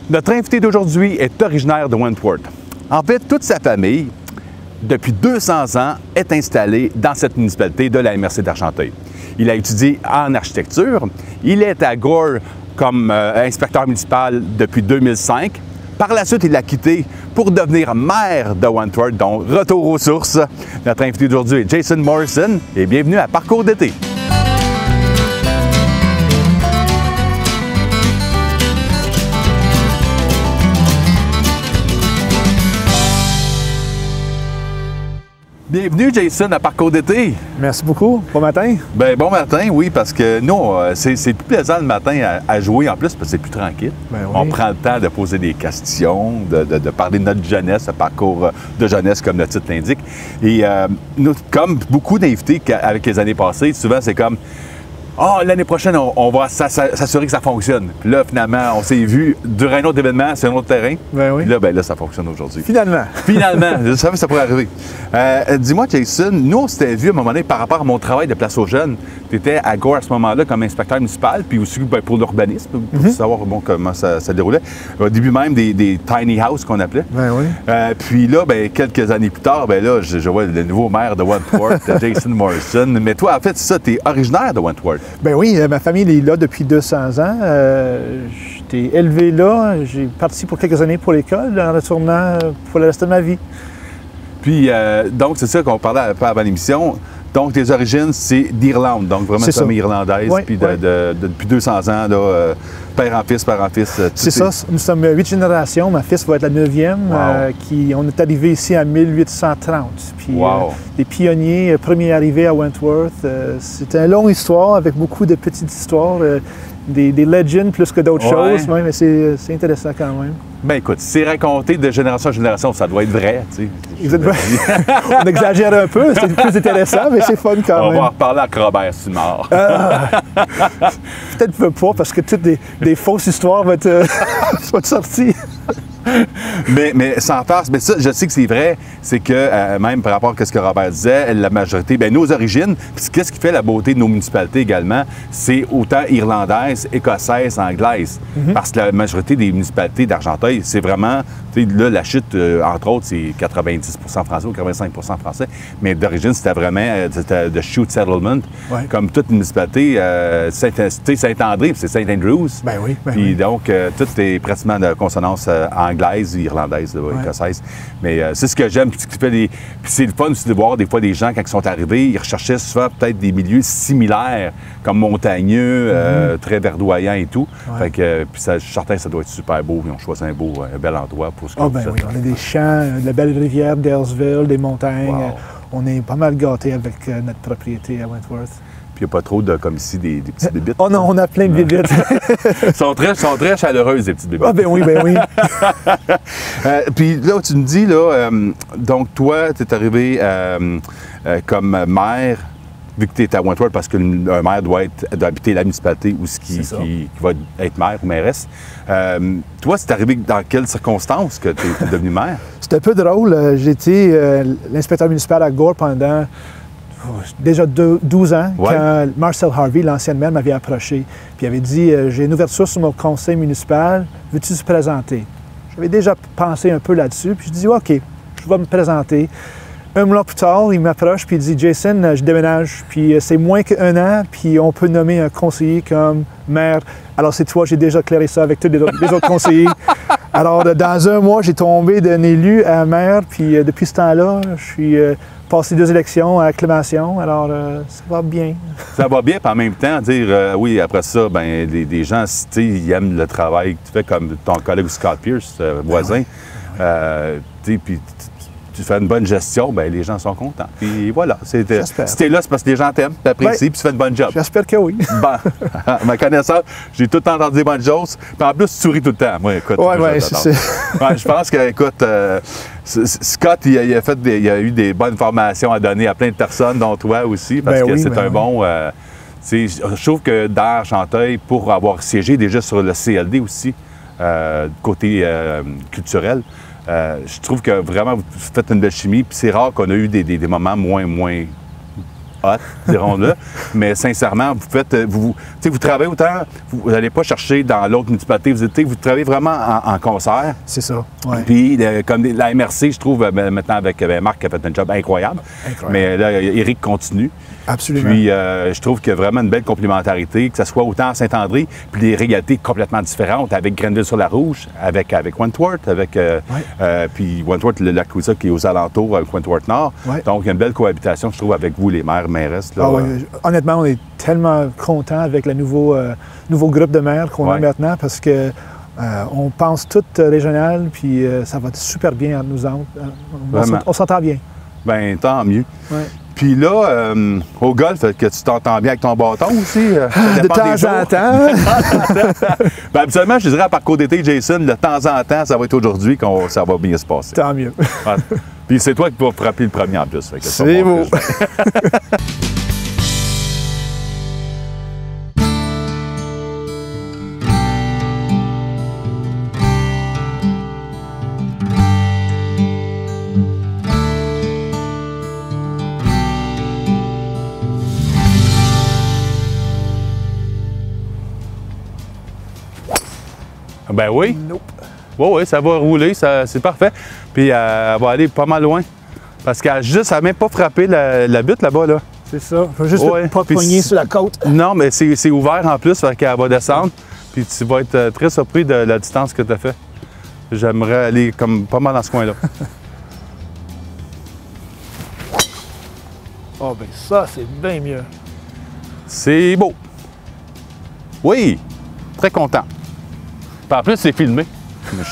Notre invité d'aujourd'hui est originaire de Wentworth. En fait, toute sa famille, depuis 200 ans, est installée dans cette municipalité de la MRC d'Argenteuil. Il a étudié en architecture. Il est à Gore comme inspecteur municipal depuis 2005. Par la suite, il a quitté pour devenir maire de Wentworth, donc retour aux sources. Notre invité d'aujourd'hui est Jason Morrison et bienvenue à Parcours d'été. Bienvenue, Jason, à Parcours d'été. Merci beaucoup. Bon matin. Bien, bon matin, oui, parce que nous, c'est plus plaisant le matin à jouer en plus, parce que c'est plus tranquille. Ben oui. On prend le temps de poser des questions, de parler de notre jeunesse, le parcours de jeunesse, comme le titre l'indique. Et nous, comme beaucoup d'invités avec les années passées, souvent, c'est comme « l'année prochaine, on va s'assurer que ça fonctionne. » Puis là, finalement, on s'est vu durant un autre événement, c'est un autre terrain. Ben oui. Puis là, ça fonctionne aujourd'hui. Finalement. Finalement, je savais que ça pourrait arriver. Dis-moi, Jason, nous, on s'était vu à un moment donné par rapport à mon travail de place aux jeunes. Tu étais à Gore à ce moment-là comme inspecteur municipal, puis aussi pour l'urbanisme, pour savoir comment ça déroulait. Au début même, des tiny houses qu'on appelait. Ben oui. Puis là, quelques années plus tard, là, je vois le nouveau maire de Wentworth, Jason Morrison. Mais toi, en fait, tu es originaire de Wentworth. Ben oui, ma famille est là depuis 200 ans. J'étais élevé là. J'ai parti pour quelques années pour l'école en retournant pour le reste de ma vie. Puis, donc, c'est ça qu'on parlait un peu avant l'émission. Donc, tes origines, c'est d'Irlande, donc vraiment de famille irlandaise. Oui, puis oui. depuis 200 ans, là, père en fils. C'est ça. Nous sommes 8 générations. Ma fils va être la 9e. Wow. On est arrivé ici en 1830. Puis, Wow. les pionniers, premiers arrivés à Wentworth. C'est une longue histoire avec beaucoup de petites histoires. Des legends plus que d'autres choses, ouais, mais c'est intéressant quand même. Ben écoute, c'est raconté de génération en génération, ça doit être vrai, tu sais. On exagère un peu, c'est plus intéressant, mais c'est fun quand même. On va en reparler avec Robert Simard. Peut-être pas, parce que toutes des fausses histoires vont être sorties. mais sans farce, mais ça, je sais que c'est vrai, c'est que même par rapport à ce que Robert disait, la majorité, nos origines, puis qu'est-ce qui fait la beauté de nos municipalités également, c'est autant irlandaise, écossaise, anglaise. Parce que la majorité des municipalités d'Argenteuil, c'est vraiment, là, la chute, entre autres, c'est 90 français ou 85 français, mais d'origine, c'était vraiment de Chute Settlement, comme toute municipalité, Saint-André, c'est St. Andrews. Ben oui. Puis donc, tout est pratiquement de consonance anglaise, irlandaise, écossaise. Mais c'est ce que j'aime. Puis c'est le fun aussi de voir des fois des gens, quand ils sont arrivés, ils recherchaient souvent peut-être des milieux similaires, comme montagneux, très verdoyants et tout. Fait que, puis je suis certain que ça doit être super beau. Ils ont choisi un bel endroit pour ce que vous faites. Oui, on a des champs, de la belle rivière d'Aylesville, des montagnes. Wow. On est pas mal gâtés avec notre propriété à Wentworth. Puis il n'y a pas trop de, comme ici, des petites bébites. Oh non, on a plein de bébites. Ils sont très chaleureuses, les petites bébites. Ah ben oui. Puis là, tu me dis, là, donc toi, tu es arrivé comme maire, vu que tu es à Wentworth, parce qu'un maire doit habiter la municipalité où qui va être maire ou mairesse. Toi, c'est arrivé dans quelles circonstances que tu es devenu maire? C'est un peu drôle. J'ai été l'inspecteur municipal à Gore pendant déjà 12 ans, quand Marcel Harvey, l'ancien maire, m'avait approché. Puis il avait dit j'ai une ouverture sur mon conseil municipal, veux-tu te présenter? J'avais déjà pensé un peu là-dessus, puis je dis OK, je vais me présenter. Un mois plus tard, il m'approche, puis il dit Jason, je déménage, puis c'est moins qu'un an, puis on peut nommer un conseiller comme maire. Alors c'est toi, j'ai déjà clairé ça avec tous les autres conseillers. Alors dans un mois, j'ai tombé d'un élu à maire, puis depuis ce temps-là, je suis passé 2 élections à acclamation, alors ça va bien. Ça va bien, puis en même temps, dire oui, après ça, des gens, ils aiment le travail que tu fais, comme ton collègue Scott Pierce, voisin. Puis tu fais une bonne gestion, les gens sont contents. Puis voilà, si t'es là, c'est parce que les gens t'aiment, t'apprécient, puis tu fais une bonne job. J'espère que oui. À ma connaissance, j'ai tout le temps entendu des bonnes choses, puis en plus, tu souris tout le temps. Moi, écoute, je pense que, écoute, Scott, il a eu des bonnes formations à donner à plein de personnes, dont toi aussi, parce que c'est un bon... je trouve que dans Argenteuil, pour avoir siégé déjà sur le CLD aussi, côté culturel, je trouve que vraiment, vous faites une belle chimie, puis c'est rare qu'on a eu des moments moins hot, dirons-le. Mais sincèrement, vous travaillez autant, vous n'allez pas chercher dans l'autre municipalité, vous travaillez vraiment en concert. C'est ça. Ouais. Puis, comme la MRC, je trouve, maintenant, avec Marc qui a fait un job incroyable. Mais là, Éric continue. Absolument. Puis, je trouve qu'il y a vraiment une belle complémentarité, que ce soit autant à Saint-André, puis des régalités complètement différentes, avec Grenville-sur-la-Rouge, avec Wentworth, puis Wentworth, le lac Louisa qui est aux alentours, avec Wentworth Nord. Ouais. Donc, il y a une belle cohabitation, je trouve, avec vous, les maires, mairesses. Là. Honnêtement, on est tellement contents avec le nouveau groupe de maires qu'on a maintenant parce que on pense tout régional, puis ça va super bien entre nous autres. On s'entend bien. Bien, tant mieux. Ouais. Puis là, au golf, que tu t'entends bien avec ton bâton aussi? De temps en temps. Ben, habituellement, je dirais à parcours d'été, Jason, de temps en temps, ça va être aujourd'hui que ça va bien se passer. Tant mieux. Puis c'est toi qui vas frapper le premier en plus. C'est beau. Ben oui. Nope. Oui, ça va rouler, c'est parfait. Puis elle va aller pas mal loin. Parce qu'elle n'a même pas frappé la butte là-bas. Là. C'est ça. Il faut juste pas pogner sur la côte. Non, mais c'est ouvert en plus, fait qu'elle va descendre. Puis tu vas être très surpris de la distance que tu as fait. J'aimerais aller comme pas mal dans ce coin-là. Oh, ben ça, c'est bien mieux. C'est beau. Oui, très content. Puis en plus, c'est filmé.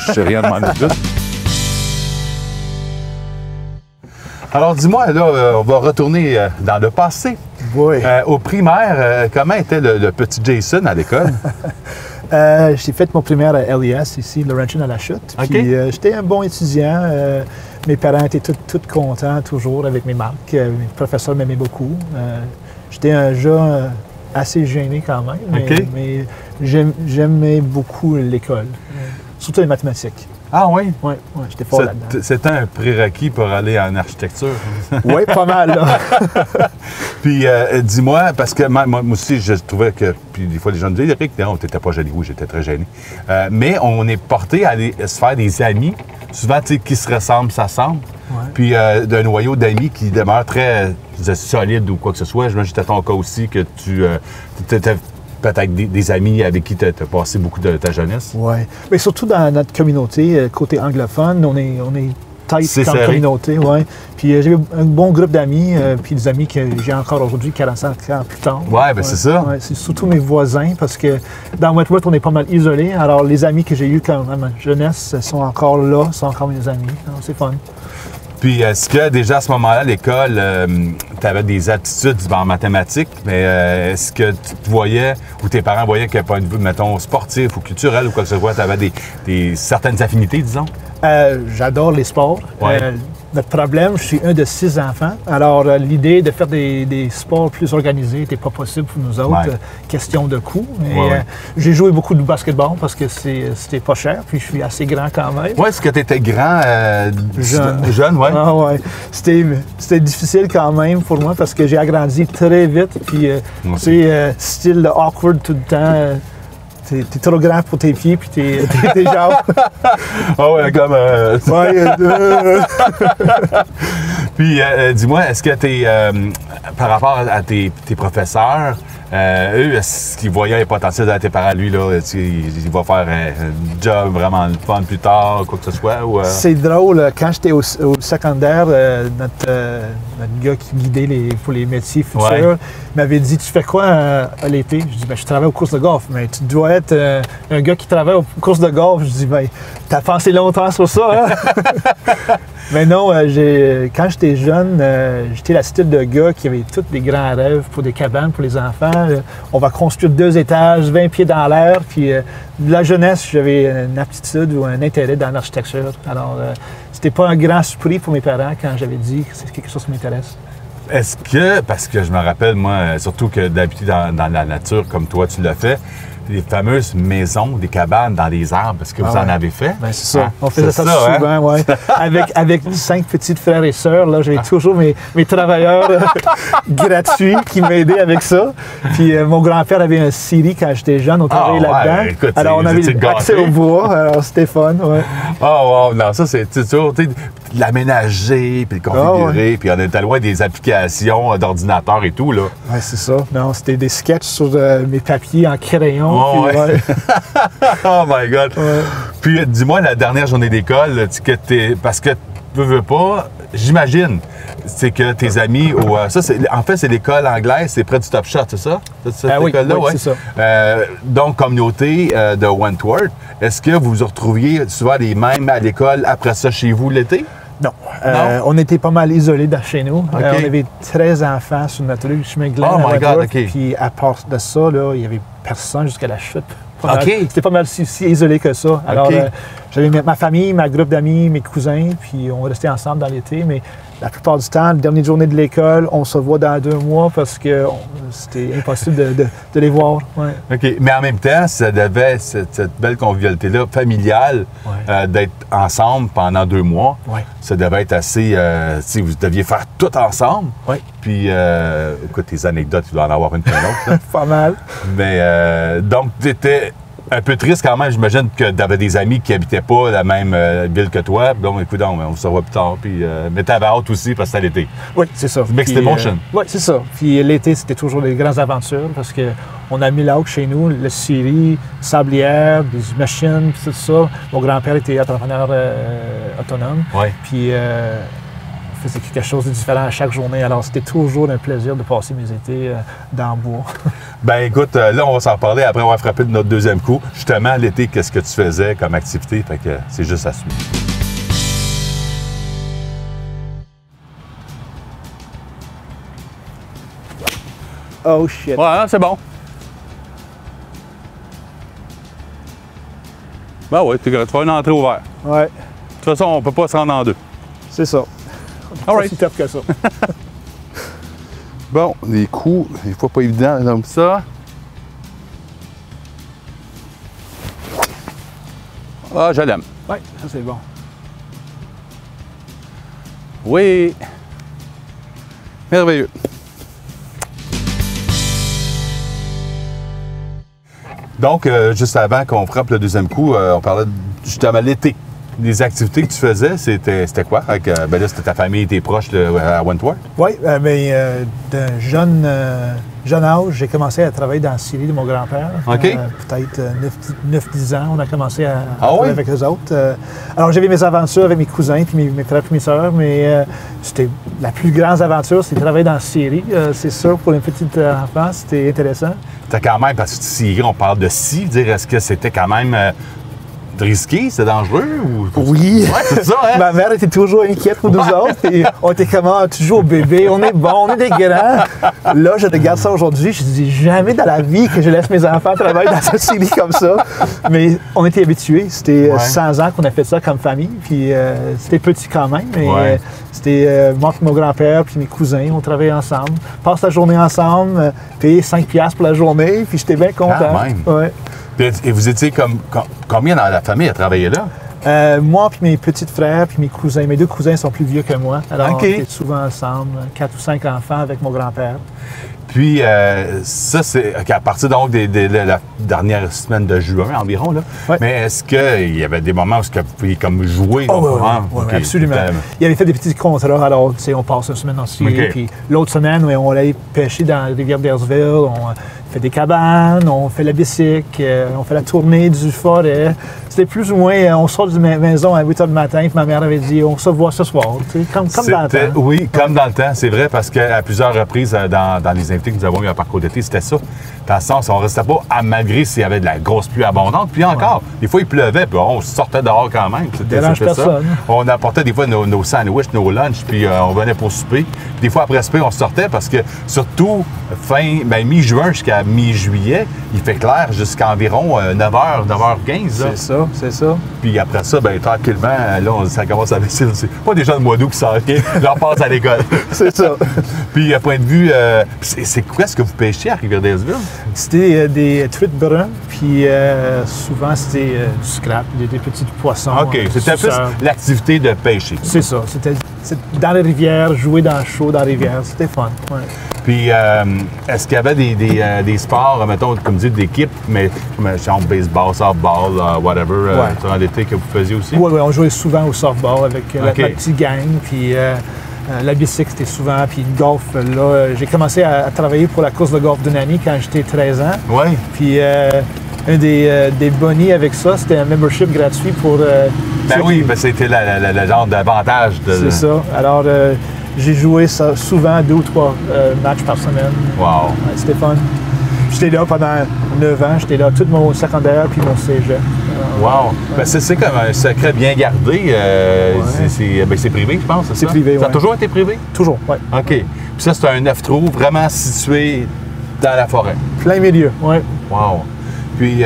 Je sais rien demander de plus. Alors, dis-moi, là, on va retourner dans le passé. Oui. Au primaire, comment était le petit Jason à l'école? J'ai fait mon primaire à LES, ici, Laurentian à la Chute. Okay. Puis j'étais un bon étudiant. Mes parents étaient tous contents, toujours, avec mes marques. Mes professeurs m'aimaient beaucoup. J'étais un jeune assez gêné quand même, mais j'aimais beaucoup l'école, surtout les mathématiques. Ah oui? Oui, j'étais fort là-dedans. C'était un prérequis pour aller en architecture. Oui, pas mal, là. Puis, dis-moi, parce que moi aussi, je trouvais que, puis des fois, les gens me disaient, Eric, non, t'étais pas gêné. Oui, j'étais très gêné. Mais on est porté à aller se faire des amis, souvent, tu sais, qui se ressemblent, s'assemblent. Ouais. Puis, d'un noyau d'amis qui demeure très solide ou quoi que ce soit. J'imagine que c'était ton cas aussi, que tu étais peut-être des amis avec qui tu as passé beaucoup de ta jeunesse. Oui. Mais surtout dans notre communauté, côté anglophone, on est tight comme communauté. Ouais. Puis j'ai un bon groupe d'amis, puis des amis que j'ai encore aujourd'hui, 45 ans plus tard. Oui, bien c'est ça. Ouais, c'est surtout mes voisins, parce que dans Wentworth, on est pas mal isolés. Alors les amis que j'ai eus quand ma jeunesse sont encore là, sont encore mes amis. C'est fun. Puis, est-ce que déjà à ce moment-là, à l'école, tu avais des aptitudes en mathématiques, mais est-ce que tu te voyais ou tes parents voyaient qu'il n'y a pas une vue, mettons, sportif ou culturel ou quoi que ce soit, tu avais certaines affinités, disons? J'adore les sports. Ouais. Notre problème, je suis un de 6 enfants. Alors, l'idée de faire des sports plus organisés n'était pas possible pour nous autres. Ouais. Question de coût. J'ai joué beaucoup de basketball parce que c'était pas cher, puis je suis assez grand quand même. Oui, est-ce que tu étais grand? Jeune, oui. Ah ouais. C'était difficile quand même pour moi parce que j'ai agrandi très vite. Puis, tu sais, style awkward tout le temps. T'es trop grand pour tes pieds puis tes jambes. Ah ouais, comme... Puis, dis-moi, est-ce que par rapport à tes professeurs, eux, est-ce qu'ils voyaient le potentiel de tes parents, lui, là, il va faire un job vraiment fun plus tard, quoi que ce soit? Ou, C'est drôle, quand j'étais au secondaire, notre gars qui guidait pour les métiers futurs m'avait dit « Tu fais quoi à l'été? » Je dis « Je travaille aux courses de golf. » « Mais tu dois être un gars qui travaille aux courses de golf. » Je dis « T'as pensé longtemps sur ça, hein? » Mais non, quand j'étais jeune, j'étais la style de gars qui avait tous des grands rêves pour des cabanes pour les enfants. On va construire 2 étages, 20 pieds dans l'air. Puis de la jeunesse, j'avais une aptitude ou un intérêt dans l'architecture. Alors, c'était pas un grand surpris pour mes parents quand j'avais dit que c'est quelque chose qui m'intéresse. Est-ce que, parce que je me rappelle, moi, surtout que d'habiter dans la nature comme toi, tu l'as fait, des fameuses maisons, des cabanes dans les arbres. Est-ce que vous en avez fait? Ben, c'est ça. Hein? On faisait ça souvent, hein? Ouais. Avec 5 petites frères et sœurs, là, j'avais toujours mes travailleurs gratuits qui m'aidaient avec ça. Puis mon grand-père avait un scierie quand j'étais jeune, on travaillait là-dedans. Écoute, alors on avait accès au bois, alors c'était fun. Ouais. Oh, wow, non, ça c'est toujours l'aménager, puis le configurer, puis on était loin des applications d'ordinateur et tout, là. Oui, c'est ça. Non, c'était des sketchs sur mes papiers en crayon. Oh, puis, ouais. Oh my God! Ouais. Puis dis-moi, la dernière journée d'école, parce que tu veux pas, j'imagine, c'est que tes amis, en fait, c'est l'école anglaise, c'est près du Top Shot, c'est ça? Cette école-là, oui, c'est ça. Donc, communauté de Wentworth, est-ce que vous vous retrouviez souvent les mêmes à l'école après ça chez vous l'été? Non. On était pas mal isolés chez nous. Okay. On avait 13 enfants sur notre rue, chemin Glen. Oh my God, OK. Puis à part de ça, là, il n'y avait personne jusqu'à la chute. OK. C'était pas mal si isolé que ça. Alors, OK. J'avais ma famille, ma groupe d'amis, mes cousins, puis on restait ensemble dans l'été. Mais la plupart du temps, la dernière journée de l'école, on se voit dans 2 mois parce que c'était impossible de les voir. Ouais. OK. Mais en même temps, ça devait, cette belle convivialité-là, familiale, d'être ensemble pendant 2 mois, ça devait être assez... vous deviez faire tout ensemble. Oui. Puis, écoute, tes anecdotes, tu dois en avoir une plein autre. Pas mal. Mais, donc, tu étais un peu triste quand même. J'imagine que tu avais des amis qui n'habitaient pas la même ville que toi. Donc, écoute, on se revoit plus tard. Puis, mais tu avais hâte aussi parce que c'était l'été. Oui, c'est ça. Mixed emotion. Oui, c'est ça. Puis l'été, c'était toujours des grandes aventures parce qu'on a mis là-haut chez nous, le scierie, sablière, des machines, puis tout ça. Mon grand-père était entrepreneur autonome. Oui. Puis on faisait quelque chose de différent à chaque journée. Alors, c'était toujours un plaisir de passer mes étés dans le bois. Ben écoute, là, on va s'en reparler après avoir frappé de notre deuxième coup. Justement, l'été, qu'est-ce que tu faisais comme activité? Fait que c'est juste à suivre. Oh shit! Ouais, hein, c'est bon. Ben oui, tu vas une entrée ouverte. Ouais, De toute façon, on peut pas se rendre en 2. c'est ça. All right. Pas si tough que ça. Bon, les coups, des fois pas évidents comme ça. Ah, je l'aime. Oui, ça c'est bon. Oui. Merveilleux. Donc, juste avant qu'on frappe le deuxième coup, on parlait justement de l'été. Les activités que tu faisais, c'était quoi? Ben là, c'était ta famille et tes proches à Wentworth? Oui, mais d'un jeune âge, j'ai commencé à travailler dans la scierie de mon grand-père. OK. Peut-être 9-10 ans, on a commencé à Ah travailler oui? avec eux autres. Alors, j'avais mes aventures avec mes cousins, puis mes frères et mes sœurs, mais c'était la plus grande aventure, c'était travailler dans la scierie. C'est sûr, pour une petite enfant, c'était intéressant. T'as quand même, parce que scierie, on parle de scie, dire est-ce que c'était quand même risqué, c'est dangereux? Ou... Oui. Ouais, c'est ça, hein? Ma mère était toujours inquiète pour nous autres. Et on était comment? Toujours bébé, on est bon, on est des grands. Là, je regarde ça aujourd'hui, je dis jamais dans la vie que je laisse mes enfants travailler dans cette série comme ça. Mais on était habitués. C'était 100 ans qu'on a fait ça comme famille. Puis c'était petit quand même. Mais c'était moi et mon grand-père puis mes cousins, on travaillait ensemble. Passe la journée ensemble, payer 5$ pour la journée. Puis j'étais bien content. Quand même. Ouais. Et vous étiez combien dans la famille à travailler là? Moi puis mes petits frères puis mes cousins. Mes 2 cousins sont plus vieux que moi. Alors OK. on était souvent ensemble, 4 ou 5 enfants avec mon grand-père. Puis ça, c'est à partir donc de la dernière semaine de juin environ, là. Ouais. Mais est-ce qu'il y avait des moments où vous pouviez comme jouer? Oh, donc, oui, OK. absolument. Il avait fait des petits contrats. Alors, tu sais, on passe une semaine en Syrie, OK. puis l'autre semaine, on allait pêcher dans la rivière d'Ersville. On fait des cabanes, on fait la bicycle, on fait la tournée du forêt. C'était plus ou moins, on sort de la maison à 8 h du matin, puis ma mère avait dit, on se voit ce soir. Tu sais, comme dans le temps. Oui, comme dans le temps, c'est vrai, parce qu'à plusieurs reprises, dans les invités que nous avons eu à Parcours d'été, c'était ça. Dans le sens, on ne restait pas, malgré s'il y avait de la grosse pluie abondante. Puis encore, des fois, il pleuvait, puis on sortait dehors quand même. C'était ça. On apportait des fois nos sandwichs, nos lunchs, puis on venait pour souper. Des fois, après souper, on sortait parce que, surtout, mi-juin jusqu'à mi-juillet, il fait clair jusqu'à environ 9h, 9h15. C'est ça, c'est ça. Puis après ça, ben tranquillement, là, ça commence à baisser aussi. Pas des gens de mois d'août qui s'en viennent, là, on passe à l'école. C'est ça. Puis, à point de vue, c'est quoi ce que vous pêchiez à Rivière-des-Villes? C'était des truites brunes, puis souvent c'était du scrap, des petits poissons. OK, c'était plus l'activité de pêcher. C'est ça. C'était dans les rivières, jouer dans le chaud dans les rivières. C'était fun. Ouais. Puis, est-ce qu'il y avait des sports, mettons, comme dit, d'équipe, mais genre baseball, softball, whatever, durant l'été que vous faisiez aussi? Oui, on jouait souvent au softball avec la petite gang, puis la bicycle, c'était souvent, puis le golf, là, j'ai commencé à travailler pour la course de golf d'une année quand j'étais 13 ans. Oui. Puis, un des bonnies avec ça, c'était un membership gratuit pour... ben oui, ben c'était le genre d'avantage. C'est ça. Alors, j'ai joué ça souvent 2 ou 3 matchs par semaine. Wow. Ouais, c'était fun. J'étais là pendant 9 ans. J'étais là tout mon secondaire puis mon cégep. Wow. Ben c'est comme un secret bien gardé. C'est privé, je pense, c'est ça? C'est privé, Ça a toujours été privé? Toujours, oui. OK. Puis ça, c'est un 9 trous vraiment situé dans la forêt. Plein milieu, oui. Wow. Puis,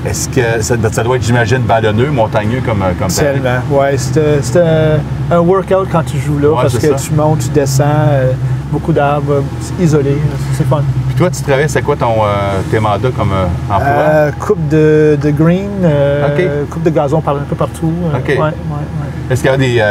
est-ce que ça doit être, j'imagine, vallonneux, montagneux comme Tellement, oui. C'est un workout quand tu joues là, parce que tu montes, tu descends, beaucoup d'arbres, c'est isolé, c'est fun. Puis toi, tu travaillais, c'est quoi tes mandats comme emploi? Coupe de green, coupe de gazon un peu partout. OK. Ouais. Est-ce qu'il y a des,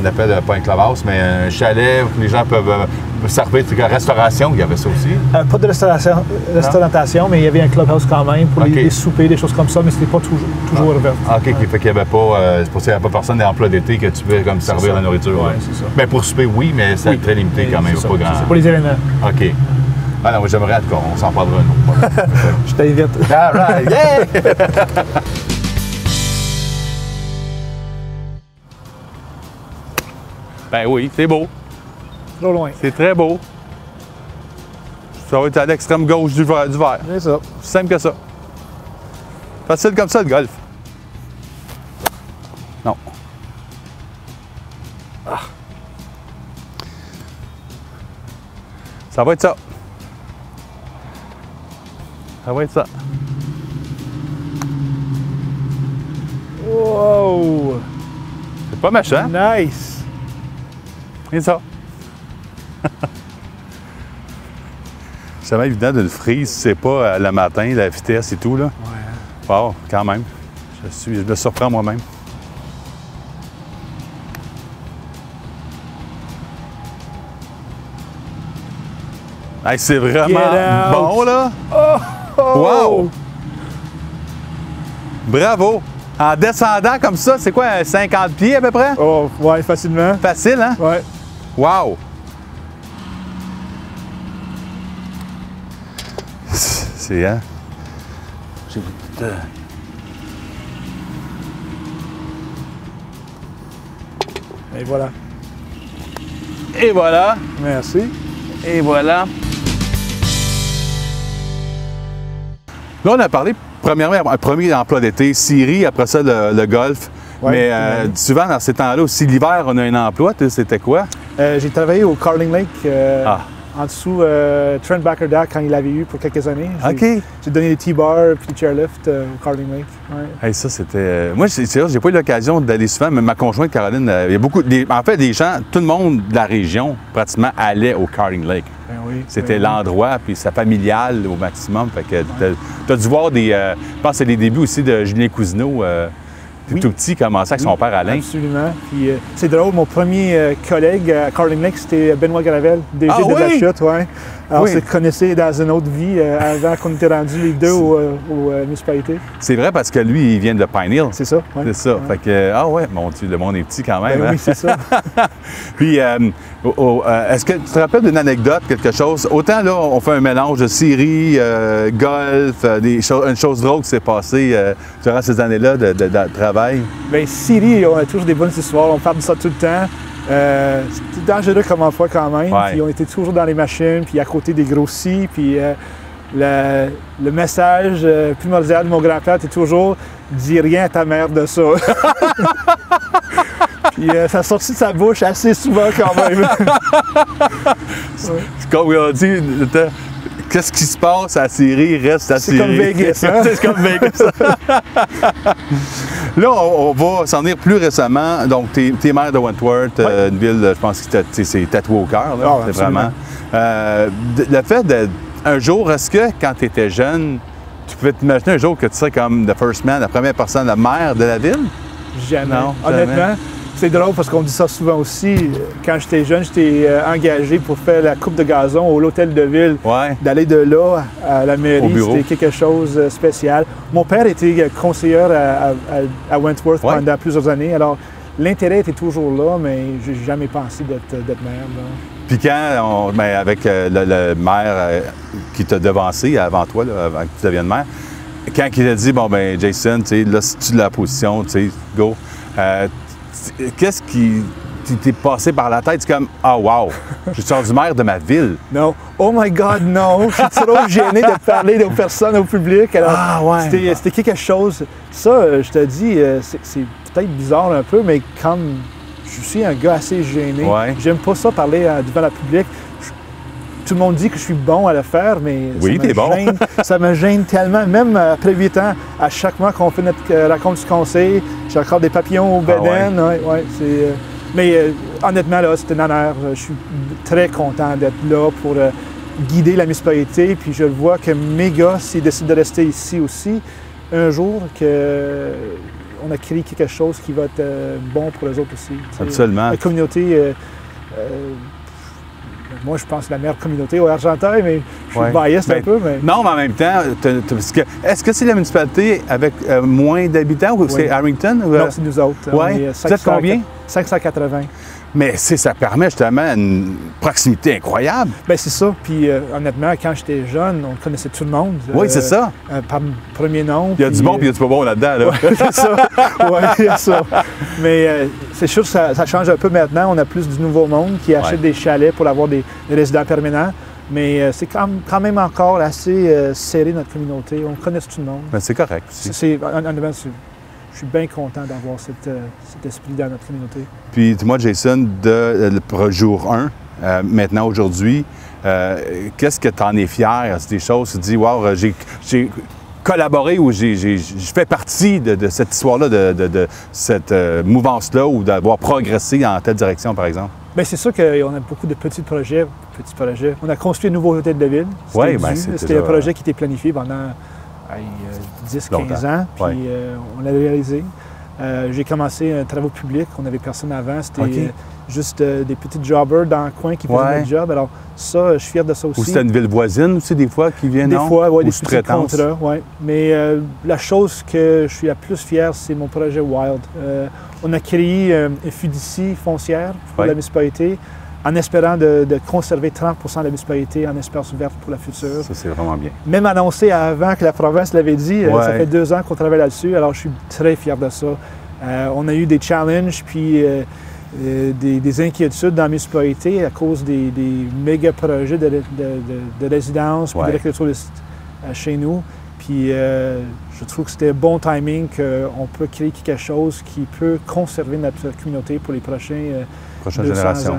on appelle pas un clubhouse, mais un chalet où les gens peuvent servir, restauration, il y avait ça aussi? Pas de restauration, mais il y avait un clubhouse quand même pour les soupers, des choses comme ça, mais c'était pas toujours ouvert. OK, fait qu'il n'y avait pas, c'est pour ça qu'il n'y avait pas personne d'emploi d'été que tu pouvais comme servir la nourriture. Oui, c'est ça. Bien, pour souper, oui, mais c'est très limité quand même, pas grand. C'est pour les événements. OK. Ah non, j'aimerais, en tout cas, on s'en parlera un autre. Je t'invite. All right, yeah! Ben oui, c'est beau. Trop loin. C'est très beau. Ça va être à l'extrême gauche du verre. C'est ça. C'est simple que ça. Facile comme ça, le golf. Non. Ah. Ça va être ça. Ça va être ça. Wow! C'est pas méchant. Nice! C'est ça. C'est vraiment évident de le frise, c'est pas le matin, la vitesse et tout, là. Ouais. Wow, quand même. Je me surprends moi-même. Hey, c'est vraiment bon, là. Wow! Bravo! En descendant comme ça, c'est quoi, 50 pieds à peu près? Oh, ouais, facilement. Facile, hein? Ouais. Wow! C'est, hein? Et voilà. Et voilà! Merci. Et voilà! Là, on a parlé, premièrement, un premier emploi d'été, Syrie, après ça, le golf. Ouais, mais souvent, dans ces temps-là, aussi, l'hiver, on a un emploi. C'était quoi? J'ai travaillé au Carling Lake, en dessous, Trent Bacharach, quand il l'avait eu pour quelques années. OK. J'ai donné des T-bars puis des chairlifts au Carling Lake. Ouais. Hey, ça, c'était... Moi, c'est sûr, j'ai pas eu l'occasion d'aller souvent, mais ma conjointe, Caroline, il y a beaucoup... En fait, des gens, tout le monde de la région, pratiquement, allait au Carling Lake. Ben oui, C'était l'endroit, puis c'est familial au maximum. Fait que t'as dû voir des... je pense que c'est les débuts aussi de Julien Cousineau, tout petit, commençait avec son père Alain. Absolument. Puis c'est drôle, mon premier collègue à Carling Lake, c'était Benoît Gravel, DG de la Chute. Ouais. Alors, on se connaissait dans une autre vie avant qu'on était rendus les deux aux municipalités. C'est vrai parce que lui, il vient de Pine Hill. C'est ça. Ouais. C'est ça. Ouais. Fait que, ah ouais, mon Dieu, le monde est petit quand même. Ben hein? oui, c'est ça. Puis, est-ce que tu te rappelles d'une anecdote, quelque chose? Autant là, on fait un mélange de Syrie, golf, une chose drôle qui s'est passée durant ces années-là de travail. Bien, Syrie, on a toujours des bonnes histoires. On parle de ça tout le temps. C'était dangereux comme emploi quand même. Ouais. Puis on était toujours dans les machines, puis à côté des grossis. Puis le message primordial de mon grand-père était toujours « Dis rien à ta mère de ça ». Puis ça sortit de sa bouche assez souvent quand même. Comme on dit, qu'est-ce qui se passe à la série reste à la série. C'est comme Vegas, hein? C'est comme Vegas. Là, on va s'en venir plus récemment. Donc, t'es maire de Wentworth, une ville, je pense que c'est tatoué au cœur. C'est vraiment. Le fait d'un jour, est-ce que quand tu étais jeune, tu pouvais t'imaginer un jour que tu serais comme the first man, la première personne, la maire de la ville? Jamais. Non, honnêtement, jamais. c'est drôle parce qu'on dit ça souvent aussi. Quand j'étais jeune, j'étais engagé pour faire la coupe de gazon au l'hôtel de ville. Ouais. D'aller de là à la mairie, bureau. c'était quelque chose de spécial. Mon père était conseiller à Wentworth pendant plusieurs années. Alors, l'intérêt était toujours là, mais j'ai jamais pensé d'être maire. Là. Puis quand, avec le maire qui t'a devancé avant toi, là, avant que tu deviennes maire, quand il a dit, bon, ben Jason, tu sais, là, si tu as la position, tu sais, go, qu'est-ce qui t'est passé par la tête? C'est comme, ah, wow, je suis rendu maire de ma ville. Non. Oh my God, non. Je suis trop gêné de parler aux personnes, au public. Alors, c'était quelque chose. Ça, je te dis, c'est peut-être bizarre un peu, mais comme je suis un gars assez gêné, j'aime pas ça parler devant le public. Tout le monde dit que je suis bon à le faire, mais ça me gêne tellement. Même après 8 ans, à chaque mois qu'on fait notre raconte du conseil, j'ai encore des papillons au bédaine. Mais honnêtement, là, c'est un honneur. Je suis très content d'être là pour guider la municipalité. Puis je vois que mes gars, s'ils décident de rester ici aussi, un jour, on a créé quelque chose qui va être bon pour eux autres aussi. Absolument. La communauté... moi, je pense que la meilleure communauté au Argenteuil, mais je suis biased un peu. Mais... Non, mais en même temps, est-ce que c'est la municipalité avec moins d'habitants ou c'est Harrington? Non, c'est nous autres. Oui. Vous êtes combien? 580. Mais ça permet justement une proximité incroyable. Bien, c'est ça. Puis honnêtement, quand j'étais jeune, on connaissait tout le monde. Oui, c'est ça. Par premier nom. Il y a du bon puis il y a du pas bon là-dedans. Là. Ouais, c'est ça. Oui, c'est ça. Mais c'est sûr que ça change un peu maintenant. On a plus du nouveau monde qui achète des chalets pour avoir des résidents permanents. Mais c'est quand même encore assez serré, notre communauté. On connaît tout le monde. Mais c'est correct. Je suis bien content d'avoir cet esprit dans notre communauté. Puis, dis-moi, Jason, le jour 1, maintenant, aujourd'hui, qu'est-ce que tu en es fier? C'est des choses, tu te dis, wow, j'ai collaboré ou j'ai fait partie de cette histoire-là, de cette mouvance-là ou d'avoir progressé en telle direction, par exemple? Bien, c'est sûr qu'on a beaucoup de petits projets. On a construit un nouveau hôtel de ville. C'était un projet qui était planifié pendant 10-15 ans, puis on l'a réalisé. J'ai commencé un travaux publics, on n'avait personne avant, c'était juste des petits jobbers dans le coin qui faisaient notre job. Alors ça, je suis fier de ça aussi. Ou c'était une ville voisine aussi, des fois, qui vient, des non? Fois, oui, des petits contrats, oui. Mais la chose que je suis la plus fière, c'est mon projet Wild. On a créé une fiducie foncière pour la municipalité, en espérant de conserver 30 % de la municipalité en espace ouvert pour la future. Ça, c'est vraiment bien. Même annoncé avant que la province l'avait dit, ça fait 2 ans qu'on travaille là-dessus, alors je suis très fier de ça. On a eu des challenges, puis des inquiétudes dans la municipalité à cause des méga projets de résidence, puis de l'agriculture chez nous. Puis je trouve que c'était un bon timing qu'on peut créer quelque chose qui peut conserver notre communauté pour les prochaines générations.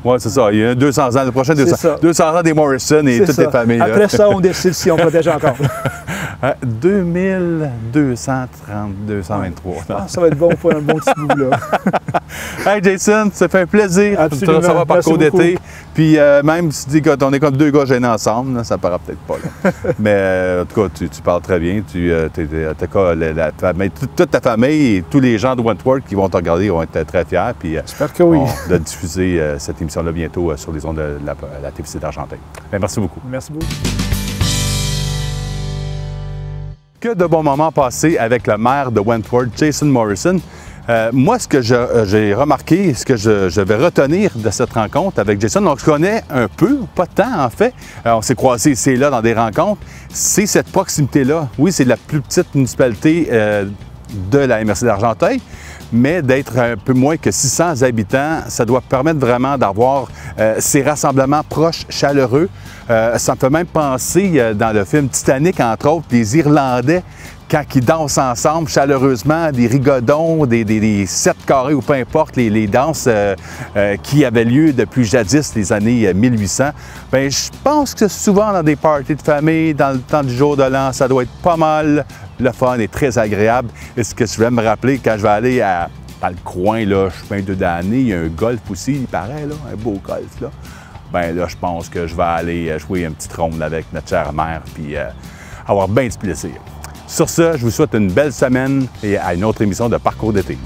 Oui, c'est ça. Il y a 200 ans, le prochain 200 ans des Morrison et toutes les familles. Après ça, on décide si on protège encore. 2223. Ça va être bon pour un bon petit bout, là. Hey Jason, ça fait un plaisir de te recevoir par cours d'été. Puis même si tu dis qu'on est comme 2 gars gênés ensemble, là, ça ne paraît peut-être pas. Là. Mais en tout cas, tu parles très bien. Toute ta famille et tous les gens de Wentworth qui vont te regarder vont être très fiers. J'espère que oui. De diffuser cette émission-là bientôt sur les ondes de la TVC d'Argenteuil. Merci beaucoup. Merci beaucoup. Que de bons moments passés avec le maire de Wentworth, Jason Morrison. Moi, ce que j'ai remarqué, ce que je vais retenir de cette rencontre avec Jason, on se connaît un peu, pas tant en fait. On s'est croisés ici et là dans des rencontres. C'est cette proximité-là. Oui, c'est la plus petite municipalité de la MRC d'Argenteuil, mais d'être un peu moins que 600 habitants, ça doit permettre vraiment d'avoir ces rassemblements proches, chaleureux. Ça me fait même penser dans le film Titanic, entre autres, les Irlandais quand ils dansent ensemble, chaleureusement, des rigodons, des 7 carrés ou peu importe, les danses qui avaient lieu depuis jadis, les années 1800, bien, je pense que souvent dans des parties de famille, dans le temps du jour de l'an, ça doit être pas mal le fun et très agréable. Et ce que je vais me rappeler quand je vais aller dans le coin, là, je suis 22 d'année, il y a un golf aussi, il paraît, là, un beau golf, là. Bien là, je pense que je vais aller jouer une petite ronde avec notre chère mère, puis avoir bien du plaisir. Sur ce, je vous souhaite une belle semaine et à une autre émission de Parcours d'été.